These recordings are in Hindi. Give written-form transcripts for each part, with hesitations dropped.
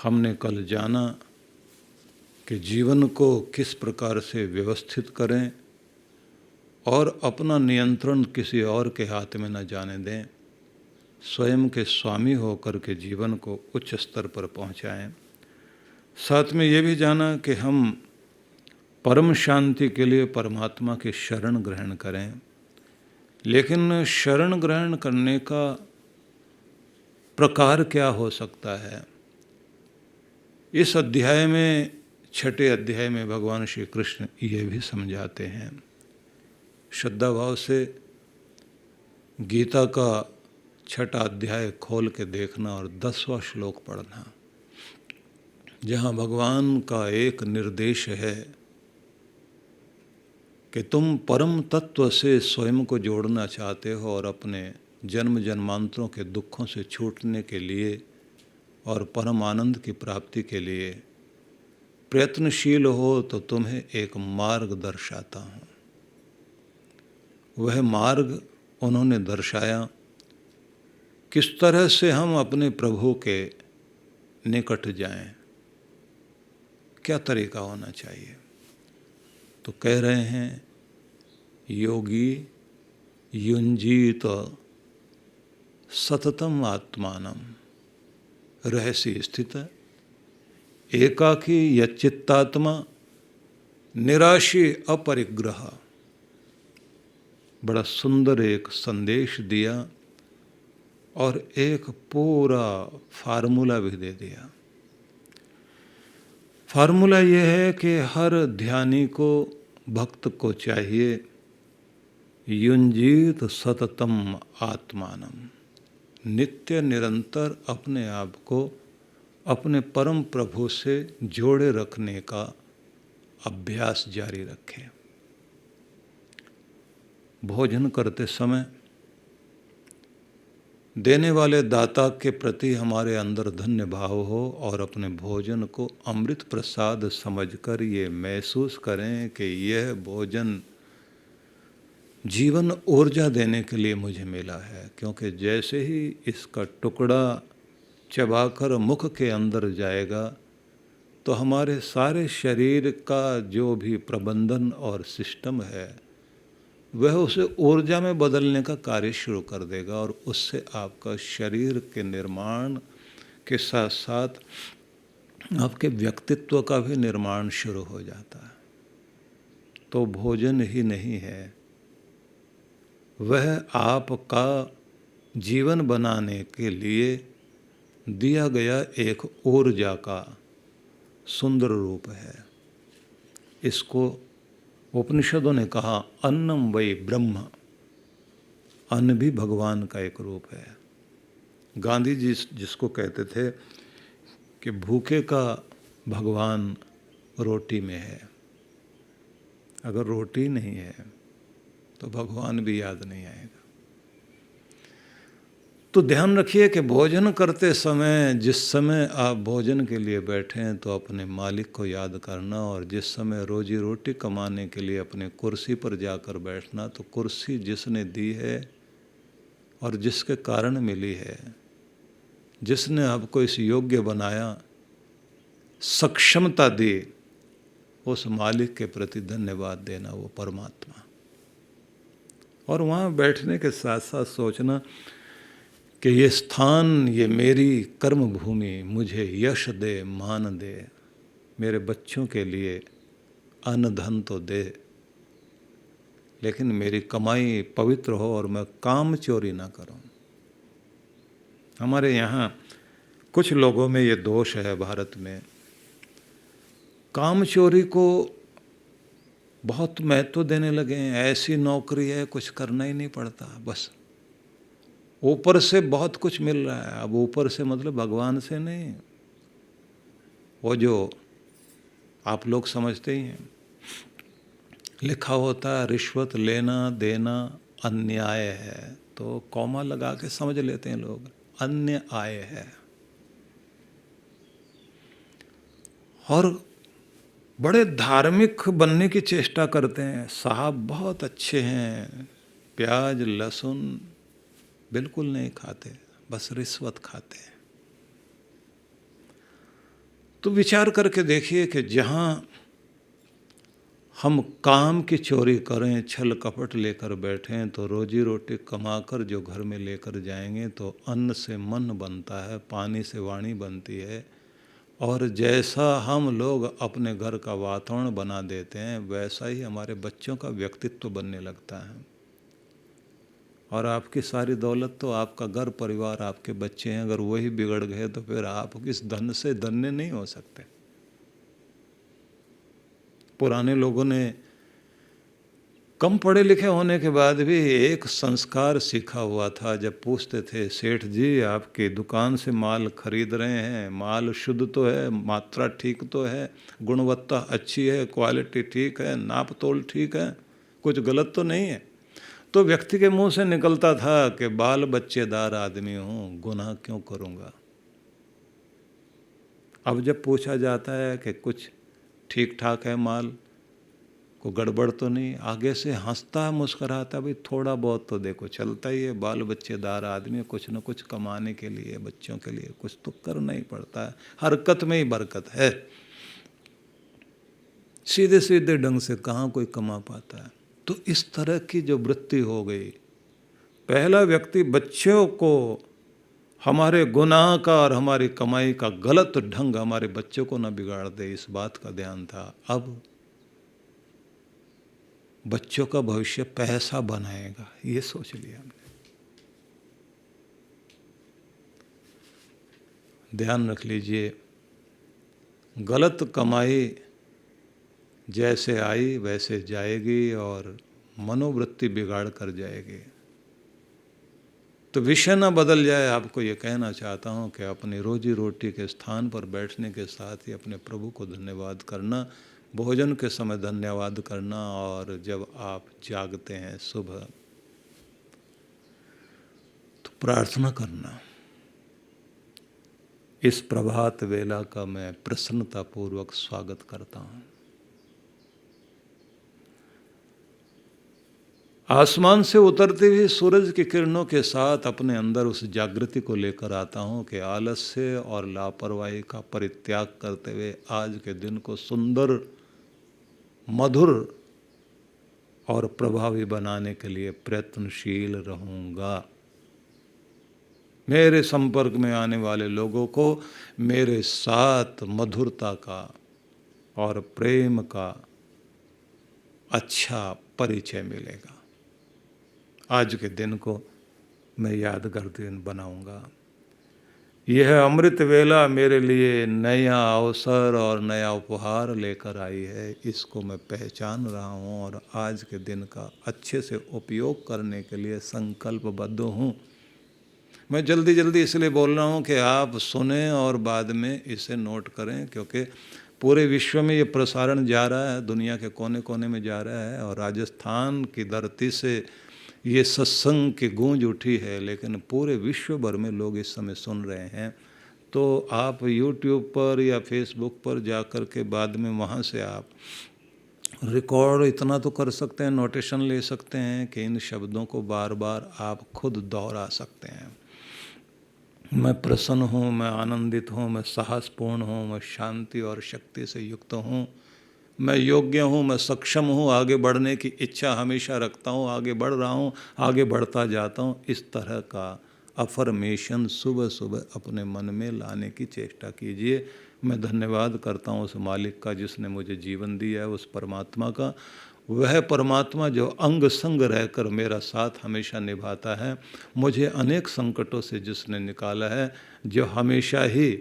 हमने कल जाना कि जीवन को किस प्रकार से व्यवस्थित करें और अपना नियंत्रण किसी और के हाथ में न जाने दें, स्वयं के स्वामी होकर के जीवन को उच्च स्तर पर पहुंचाएं। साथ में ये भी जाना कि हम परम शांति के लिए परमात्मा की शरण ग्रहण करें, लेकिन शरण ग्रहण करने का प्रकार क्या हो सकता है, इस अध्याय में, छठे अध्याय में भगवान श्री कृष्ण ये भी समझाते हैं। श्रद्धा भाव से गीता का छठा अध्याय खोल के देखना और 10वां श्लोक पढ़ना, जहाँ भगवान का एक निर्देश है कि तुम परम तत्व से स्वयं को जोड़ना चाहते हो और अपने जन्म जन्मांतरों के दुखों से छूटने के लिए और परम आनंद की प्राप्ति के लिए प्रयत्नशील हो, तो तुम्हें एक मार्ग दर्शाता हूँ। वह मार्ग उन्होंने दर्शाया, किस तरह से हम अपने प्रभु के निकट जाएं, क्या तरीका होना चाहिए। तो कह रहे हैं, योगी युंजीत सततम आत्मानम रहसि स्थित एकाकी यच्चित्तात्मा निराशी अपरिग्रह। बड़ा सुंदर एक संदेश दिया और एक पूरा फार्मूला भी दे दिया। फार्मूला ये है कि हर ध्यानी को, भक्त को चाहिए, युंजीत सततम आत्मानम, नित्य निरंतर अपने आप को अपने परम प्रभु से जोड़े रखने का अभ्यास जारी रखें। भोजन करते समय देने वाले दाता के प्रति हमारे अंदर धन्य भाव हो और अपने भोजन को अमृत प्रसाद समझकर ये महसूस करें कि यह भोजन जीवन ऊर्जा देने के लिए मुझे मिला है, क्योंकि जैसे ही इसका टुकड़ा चबाकर मुख के अंदर जाएगा तो हमारे सारे शरीर का जो भी प्रबंधन और सिस्टम है वह उसे ऊर्जा में बदलने का कार्य शुरू कर देगा और उससे आपका शरीर के निर्माण के साथ साथ आपके व्यक्तित्व का भी निर्माण शुरू हो जाता है। तो भोजन ही नहीं है, वह आपका जीवन बनाने के लिए दिया गया एक ऊर्जा का सुंदर रूप है। इसको उपनिषदों ने कहा अन्नम वै ब्रह्म, अन्न भी भगवान का एक रूप है। गांधी जी जिसको कहते थे कि भूखे का भगवान रोटी में है, अगर रोटी नहीं है तो भगवान भी याद नहीं आएगा। तो ध्यान रखिए कि भोजन करते समय, जिस समय आप भोजन के लिए बैठें तो अपने मालिक को याद करना, और जिस समय रोजी रोटी कमाने के लिए अपने कुर्सी पर जाकर बैठना, तो कुर्सी जिसने दी है और जिसके कारण मिली है, जिसने आपको इस योग्य बनाया, सक्षमता दी, उस मालिक के प्रति धन्यवाद देना, वो परमात्मा। और वहाँ बैठने के साथ साथ सोचना कि ये स्थान, ये मेरी कर्म भूमि, मुझे यश दे, मान दे, मेरे बच्चों के लिए अन्न धन तो दे, लेकिन मेरी कमाई पवित्र हो और मैं काम चोरी ना करूं। हमारे यहाँ कुछ लोगों में ये दोष है भारत में, काम चोरी को बहुत महत्व देने लगे हैं। ऐसी नौकरी है, कुछ करना ही नहीं पड़ता, बस ऊपर से बहुत कुछ मिल रहा है। अब ऊपर से मतलब भगवान से नहीं, वो जो आप लोग समझते ही हैं, लिखा होता है रिश्वत लेना देना अन्याय है, तो कॉमा लगा के समझ लेते हैं लोग, अन्याय है। और बड़े धार्मिक बनने की चेष्टा करते हैं, साहब बहुत अच्छे हैं, प्याज लहसुन बिल्कुल नहीं खाते, बस रिश्वत खाते हैं। तो विचार करके देखिए कि जहाँ हम काम की चोरी करें, छल कपट लेकर बैठें, तो रोजी रोटी कमाकर जो घर में लेकर जाएंगे तो अन्न से मन बनता है, पानी से वाणी बनती है। और जैसा हम लोग अपने घर का वातावरण बना देते हैं, वैसा ही हमारे बच्चों का व्यक्तित्व बनने लगता है। और आपकी सारी दौलत तो आपका घर परिवार, आपके बच्चे हैं। अगर वही बिगड़ गए तो फिर आप इस धन से धन्य नहीं हो सकते। पुराने लोगों ने कम पढ़े लिखे होने के बाद भी एक संस्कार सीखा हुआ था। जब पूछते थे, सेठ जी आपकी दुकान से माल खरीद रहे हैं, माल शुद्ध तो है, मात्रा ठीक तो है, गुणवत्ता अच्छी है, क्वालिटी ठीक है, नाप तोल ठीक है, कुछ गलत तो नहीं है, तो व्यक्ति के मुंह से निकलता था कि बाल बच्चेदार आदमी हूँ, गुनाह क्यों करूँगा। अब जब पूछा जाता है कि कुछ ठीक ठाक है माल, को गड़बड़ तो नहीं, आगे से हंसता मुस्कराता, भाई थोड़ा बहुत तो देखो चलता ही है, बाल बच्चेदार आदमी, कुछ न कुछ कमाने के लिए, बच्चों के लिए कुछ तो करना ही पड़ता है, हरकत में ही बरकत है। सीधे सीधे ढंग से कहाँ कोई कमा पाता है। तो इस तरह की जो वृत्ति हो गई, पहला व्यक्ति बच्चों को हमारे गुनाह का और हमारी कमाई का गलत ढंग हमारे बच्चों को न बिगाड़ दे, इस बात का ध्यान था। अब बच्चों का भविष्य पैसा बनाएगा, ये सोच लिया हमने। ध्यान रख लीजिए, गलत कमाई जैसे आई वैसे जाएगी और मनोवृत्ति बिगाड़ कर जाएगी। तो विषय ना बदल जाए, आपको ये कहना चाहता हूँ कि अपनी रोजी रोटी के स्थान पर बैठने के साथ ही अपने प्रभु को धन्यवाद करना, भोजन के समय धन्यवाद करना, और जब आप जागते हैं सुबह तो प्रार्थना करना। इस प्रभात वेला का मैं प्रसन्नतापूर्वक स्वागत करता हूँ। आसमान से उतरते हुए सूरज की किरणों के साथ अपने अंदर उस जागृति को लेकर आता हूँ कि आलस्य और लापरवाही का परित्याग करते हुए आज के दिन को सुंदर, मधुर और प्रभावी बनाने के लिए प्रयत्नशील रहूँगा। मेरे संपर्क में आने वाले लोगों को मेरे साथ मधुरता का और प्रेम का अच्छा परिचय मिलेगा। आज के दिन को मैं यादगार दिन बनाऊंगा। यह अमृत वेला मेरे लिए नया अवसर और नया उपहार लेकर आई है, इसको मैं पहचान रहा हूँ और आज के दिन का अच्छे से उपयोग करने के लिए संकल्पबद्ध हूँ। मैं जल्दी जल्दी इसलिए बोल रहा हूँ कि आप सुने और बाद में इसे नोट करें, क्योंकि पूरे विश्व में ये प्रसारण जा रहा है, दुनिया के कोने कोने में जा रहा है, और राजस्थान की धरती से ये सत्संग की गूंज उठी है, लेकिन पूरे विश्व भर में लोग इस समय सुन रहे हैं। तो आप YouTube पर या Facebook पर जा कर के बाद में वहाँ से आप रिकॉर्ड इतना तो कर सकते हैं, नोटेशन ले सकते हैं कि इन शब्दों को बार बार आप खुद दोहरा सकते हैं। मैं प्रसन्न हूँ, मैं आनंदित हूँ, मैं साहसपूर्ण हूँ, मैं शांति और शक्ति से युक्त हूँ, मैं योग्य हूँ, मैं सक्षम हूँ, आगे बढ़ने की इच्छा हमेशा रखता हूँ, आगे बढ़ रहा हूँ, आगे बढ़ता जाता हूँ। इस तरह का अफर्मेशन सुबह सुबह अपने मन में लाने की चेष्टा कीजिए। मैं धन्यवाद करता हूँ उस मालिक का जिसने मुझे जीवन दिया है, उस परमात्मा का। वह परमात्मा जो अंग संग रहकर मेरा साथ हमेशा निभाता है, मुझे अनेक संकटों से जिसने निकाला है, जो हमेशा ही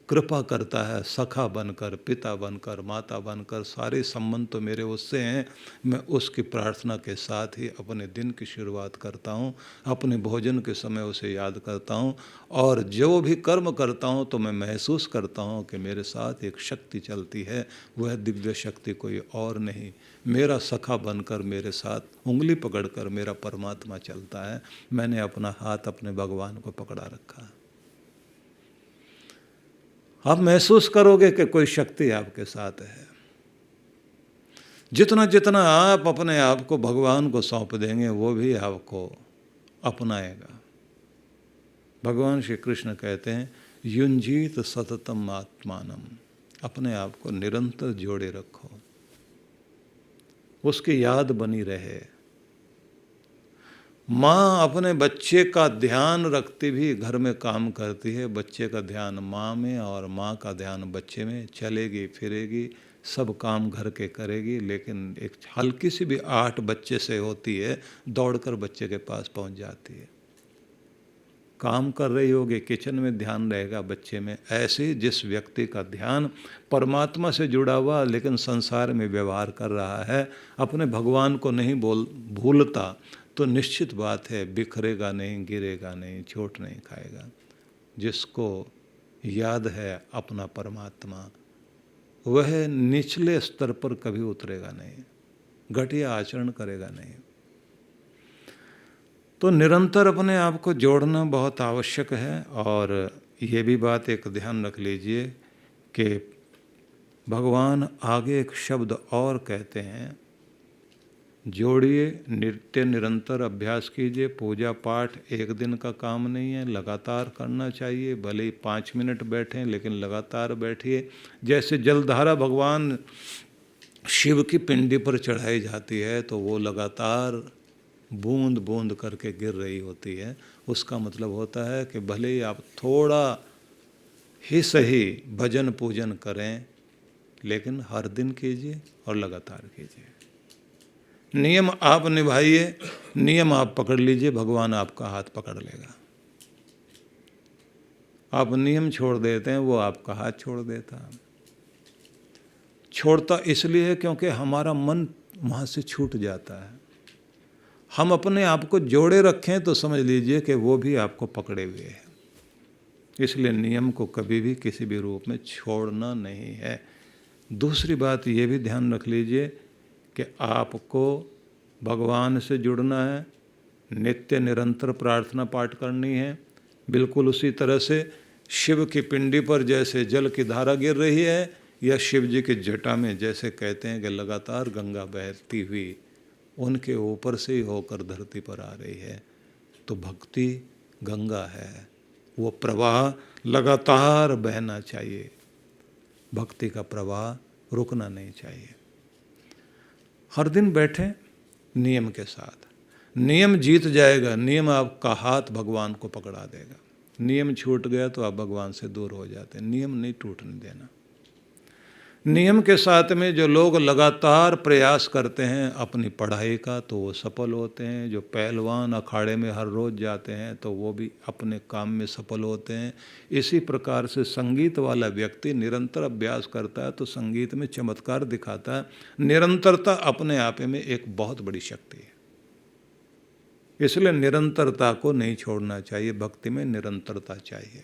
कृपा करता है, सखा बनकर, पिता बनकर, माता बनकर, सारे संबंध तो मेरे उससे हैं। मैं उसकी प्रार्थना के साथ ही अपने दिन की शुरुआत करता हूँ, अपने भोजन के समय उसे याद करता हूँ, और जो भी कर्म करता हूँ तो मैं महसूस करता हूँ कि मेरे साथ एक शक्ति चलती है। वह दिव्य शक्ति कोई और नहीं, मेरा सखा बनकर मेरे साथ उंगली पकड़कर मेरा परमात्मा चलता है। मैंने अपना हाथ अपने भगवान को पकड़ा रखा है। आप महसूस करोगे कि कोई शक्ति आपके साथ है। जितना जितना आप अपने आप को भगवान को सौंप देंगे, वो भी आपको अपनाएगा। भगवान श्री कृष्ण कहते हैं, युंजीत सततम आत्मानम, अपने आप को निरंतर जोड़े रखो, उसकी याद बनी रहे। माँ अपने बच्चे का ध्यान रखती भी घर में काम करती है, बच्चे का ध्यान माँ में और माँ का ध्यान बच्चे में, चलेगी फिरेगी, सब काम घर के करेगी, लेकिन एक हल्की सी भी आहट बच्चे से होती है, दौड़कर बच्चे के पास पहुंच जाती है। काम कर रही होगी, किचन में ध्यान रहेगा बच्चे में। ऐसे ही जिस व्यक्ति का ध्यान परमात्मा से जुड़ा हुआ लेकिन संसार में व्यवहार कर रहा है, अपने भगवान को नहीं भूलता, तो निश्चित बात है बिखरेगा नहीं, गिरेगा नहीं, चोट नहीं खाएगा। जिसको याद है अपना परमात्मा, वह निचले स्तर पर कभी उतरेगा नहीं, घटिया आचरण करेगा नहीं। तो निरंतर अपने आप को जोड़ना बहुत आवश्यक है। और ये भी बात एक ध्यान रख लीजिए कि भगवान आगे एक शब्द और कहते हैं, जोड़िए, नित्य निरंतर अभ्यास कीजिए। पूजा पाठ एक दिन का काम नहीं है, लगातार करना चाहिए। भले ही 5 मिनट बैठें लेकिन लगातार बैठिए। जैसे जलधारा भगवान शिव की पिंडी पर चढ़ाई जाती है तो वो लगातार बूंद बूंद करके गिर रही होती है। उसका मतलब होता है कि भले ही आप थोड़ा ही सही भजन पूजन करें, लेकिन हर दिन कीजिए और लगातार कीजिए। नियम आप निभाइए, नियम आप पकड़ लीजिए, भगवान आपका हाथ पकड़ लेगा। आप नियम छोड़ देते हैं, वो आपका हाथ छोड़ देता है। छोड़ता इसलिए है क्योंकि हमारा मन वहाँ से छूट जाता है। हम अपने आप को जोड़े रखें तो समझ लीजिए कि वो भी आपको पकड़े हुए है। इसलिए नियम को कभी भी किसी भी रूप में छोड़ना नहीं है। दूसरी बात ये भी ध्यान रख लीजिए कि आपको भगवान से जुड़ना है, नित्य निरंतर प्रार्थना पाठ करनी है। बिल्कुल उसी तरह से शिव की पिंडी पर जैसे जल की धारा गिर रही है, या शिव जी की जटा में जैसे कहते हैं कि लगातार गंगा बहती हुई उनके ऊपर से ही होकर धरती पर आ रही है, तो भक्ति गंगा है, वो प्रवाह लगातार बहना चाहिए। भक्ति का प्रवाह रुकना नहीं चाहिए। हर दिन बैठें नियम के साथ, नियम जीत जाएगा। नियम आपका हाथ भगवान को पकड़ा देगा। नियम छूट गया तो आप भगवान से दूर हो जाते हैं। नियम नहीं टूटने देना। नियम के साथ में जो लोग लगातार प्रयास करते हैं अपनी पढ़ाई का, तो वो सफल होते हैं। जो पहलवान अखाड़े में हर रोज़ जाते हैं तो वो भी अपने काम में सफल होते हैं। इसी प्रकार से संगीत वाला व्यक्ति निरंतर अभ्यास करता है तो संगीत में चमत्कार दिखाता है। निरंतरता अपने आप में एक बहुत बड़ी शक्ति है। इसलिए निरंतरता को नहीं छोड़ना चाहिए। भक्ति में निरंतरता चाहिए।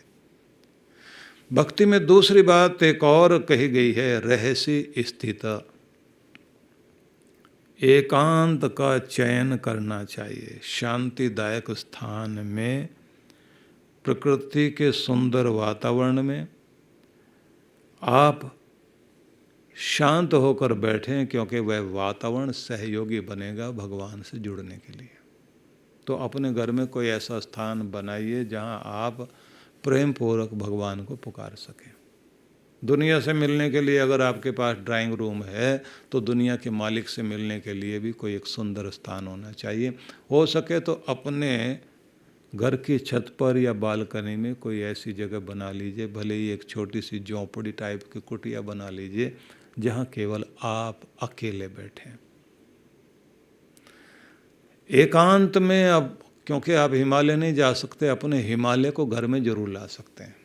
भक्ति में दूसरी बात एक और कही गई है, रहस्य स्थित, एकांत का चयन करना चाहिए। शांतिदायक स्थान में, प्रकृति के सुंदर वातावरण में आप शांत होकर बैठें, क्योंकि वह वातावरण सहयोगी बनेगा भगवान से जुड़ने के लिए। तो अपने घर में कोई ऐसा स्थान बनाइए जहां आप प्रेम पूर्वक भगवान को पुकार सकें। दुनिया से मिलने के लिए अगर आपके पास ड्राइंग रूम है, तो दुनिया के मालिक से मिलने के लिए भी कोई एक सुंदर स्थान होना चाहिए। हो सके तो अपने घर की छत पर या बालकनी में कोई ऐसी जगह बना लीजिए, भले ही एक छोटी सी झोंपड़ी टाइप की कुटिया बना लीजिए, जहाँ केवल आप अकेले बैठें। एकांत में, अब क्योंकि आप हिमालय नहीं जा सकते, अपने हिमालय को घर में जरूर ला सकते हैं।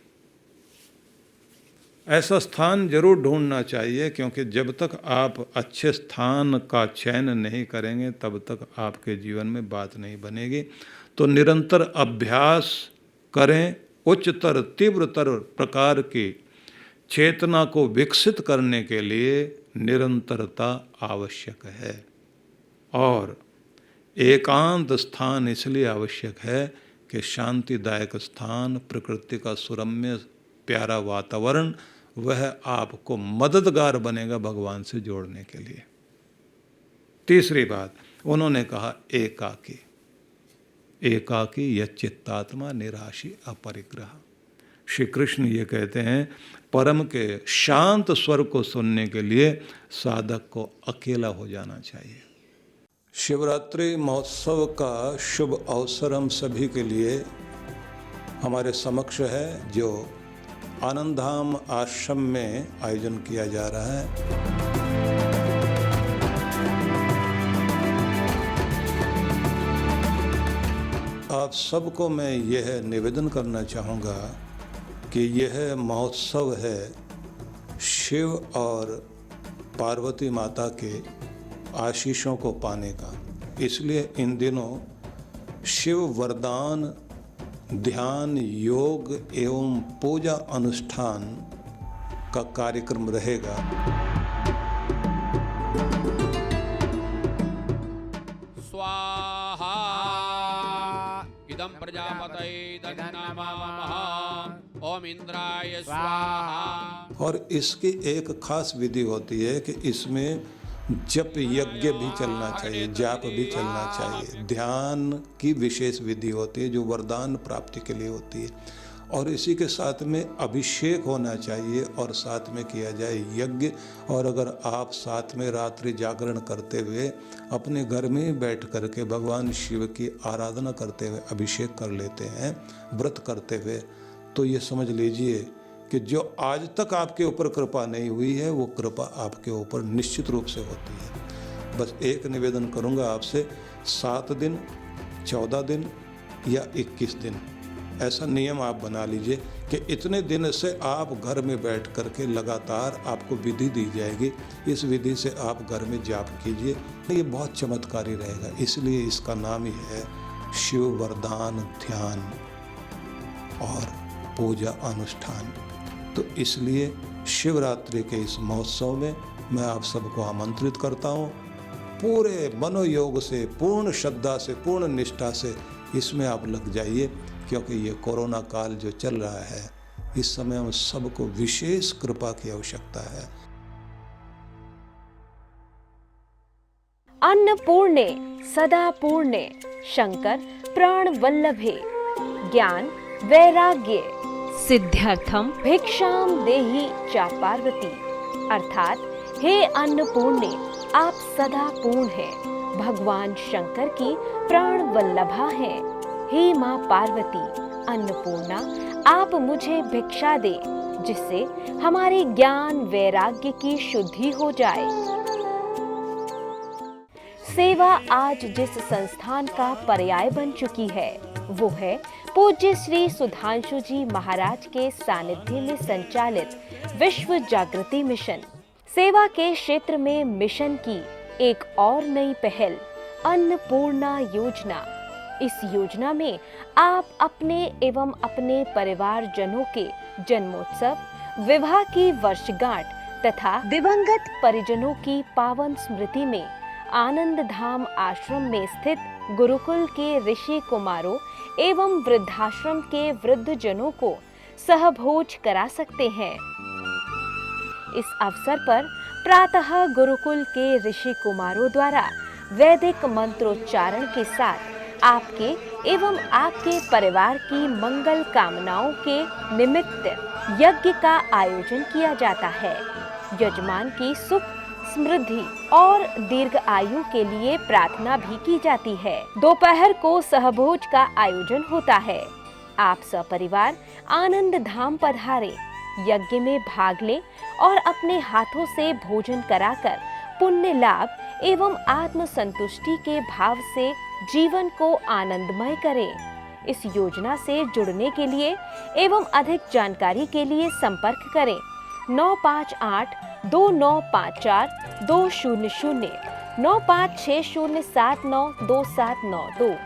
ऐसा स्थान जरूर ढूंढना चाहिए, क्योंकि जब तक आप अच्छे स्थान का चयन नहीं करेंगे तब तक आपके जीवन में बात नहीं बनेगी। तो निरंतर अभ्यास करें। उच्चतर तीव्रतर प्रकार की चेतना को विकसित करने के लिए निरंतरता आवश्यक है। और एकांत स्थान इसलिए आवश्यक है कि शांतिदायक स्थान, प्रकृति का सुरम्य प्यारा वातावरण, वह आपको मददगार बनेगा भगवान से जोड़ने के लिए। तीसरी बात उन्होंने कहा, एकाकी। एकाकी यच्चित्तात्मा निराशी अपरिग्रह। श्री कृष्ण ये कहते हैं, परम के शांत स्वर को सुनने के लिए साधक को अकेला हो जाना चाहिए। शिवरात्रि महोत्सव का शुभ अवसर हम सभी के लिए हमारे समक्ष है, जो आनंद धाम आश्रम में आयोजन किया जा रहा है। आप सबको मैं यह निवेदन करना चाहूँगा कि यह महोत्सव है शिव और पार्वती माता के आशीषों को पाने का। इसलिए इन दिनों शिव वरदान, ध्यान, योग एवं पूजा अनुष्ठान का कार्यक्रम रहेगा। स्वाहा इदं प्रजापतये तन्नमामः, ओम इंद्राय स्वाहा। और इसकी एक खास विधि होती है कि इसमें जप यज्ञ भी चलना चाहिए, जाप भी चलना चाहिए, ध्यान की विशेष विधि होती है जो वरदान प्राप्ति के लिए होती है, और इसी के साथ में अभिषेक होना चाहिए और साथ में किया जाए यज्ञ। और अगर आप साथ में रात्रि जागरण करते हुए अपने घर में बैठ करके भगवान शिव की आराधना करते हुए अभिषेक कर लेते हैं व्रत करते हुए, तो ये समझ लीजिए कि जो आज तक आपके ऊपर कृपा नहीं हुई है वो कृपा आपके ऊपर निश्चित रूप से होती है। बस एक निवेदन करूंगा आपसे, 7 दिन, 14 दिन या 21 दिन ऐसा नियम आप बना लीजिए कि इतने दिन से आप घर में बैठ करके लगातार आपको विधि दी जाएगी, इस विधि से आप घर में जाप कीजिए। ये बहुत चमत्कारी रहेगा, इसलिए इसका नाम ही है शिव वरदान ध्यान और पूजा अनुष्ठान। तो इसलिए शिवरात्रि के इस महोत्सव में मैं आप सबको आमंत्रित करता हूँ, पूरे मनोयोग से, पूर्ण श्रद्धा से, पूर्ण निष्ठा से इसमें आप लग जाइए, क्योंकि ये कोरोना काल जो चल रहा है इस समय हम सबको विशेष कृपा की आवश्यकता है। अन्नपूर्णे सदा पूर्णे शंकर प्राण वल्लभे ज्ञान वैराग्य सिद्ध्यर्थम भिक्षाम देहि चा पार्वती। अर्थात हे अन्नपूर्णे, आप सदा पूर्ण हैं, भगवान शंकर की प्राण वल्लभा हैं। हे माँ पार्वती अन्नपूर्णा, आप मुझे भिक्षा दे जिससे हमारे ज्ञान वैराग्य की शुद्धि हो जाए। सेवा आज जिस संस्थान का पर्याय बन चुकी है वो है पूज्य श्री सुधांशु जी महाराज के सानिध्य में संचालित विश्व जागृति मिशन। सेवा के क्षेत्र में मिशन की एक और नई पहल अन्नपूर्णा योजना। इस योजना में आप अपने एवं अपने परिवार जनों के जन्मोत्सव, विवाह की वर्षगांठ तथा दिवंगत परिजनों की पावन स्मृति में आनंद धाम आश्रम में स्थित गुरुकुल के ऋषि कुमारों एवं वृद्धाश्रम के वृद्ध जनों को सहभोज करा सकते हैं। इस अवसर पर प्रातः गुरुकुल के ऋषि कुमारों द्वारा वैदिक मंत्रोच्चारण के साथ आपके एवं आपके परिवार की मंगल कामनाओं के निमित्त यज्ञ का आयोजन किया जाता है। यजमान की सुख, समृद्धि और दीर्घ आयु के लिए प्रार्थना भी की जाती है। दोपहर को सहभोज का आयोजन होता है। आप सपरिवार आनंद धाम पधारे, यज्ञ में भाग लें और अपने हाथों से भोजन कराकर पुण्य लाभ एवं आत्म संतुष्टि के भाव से जीवन को आनंदमय करें। इस योजना से जुड़ने के लिए एवं अधिक जानकारी के लिए संपर्क करें 958-2954-200, 95607927992।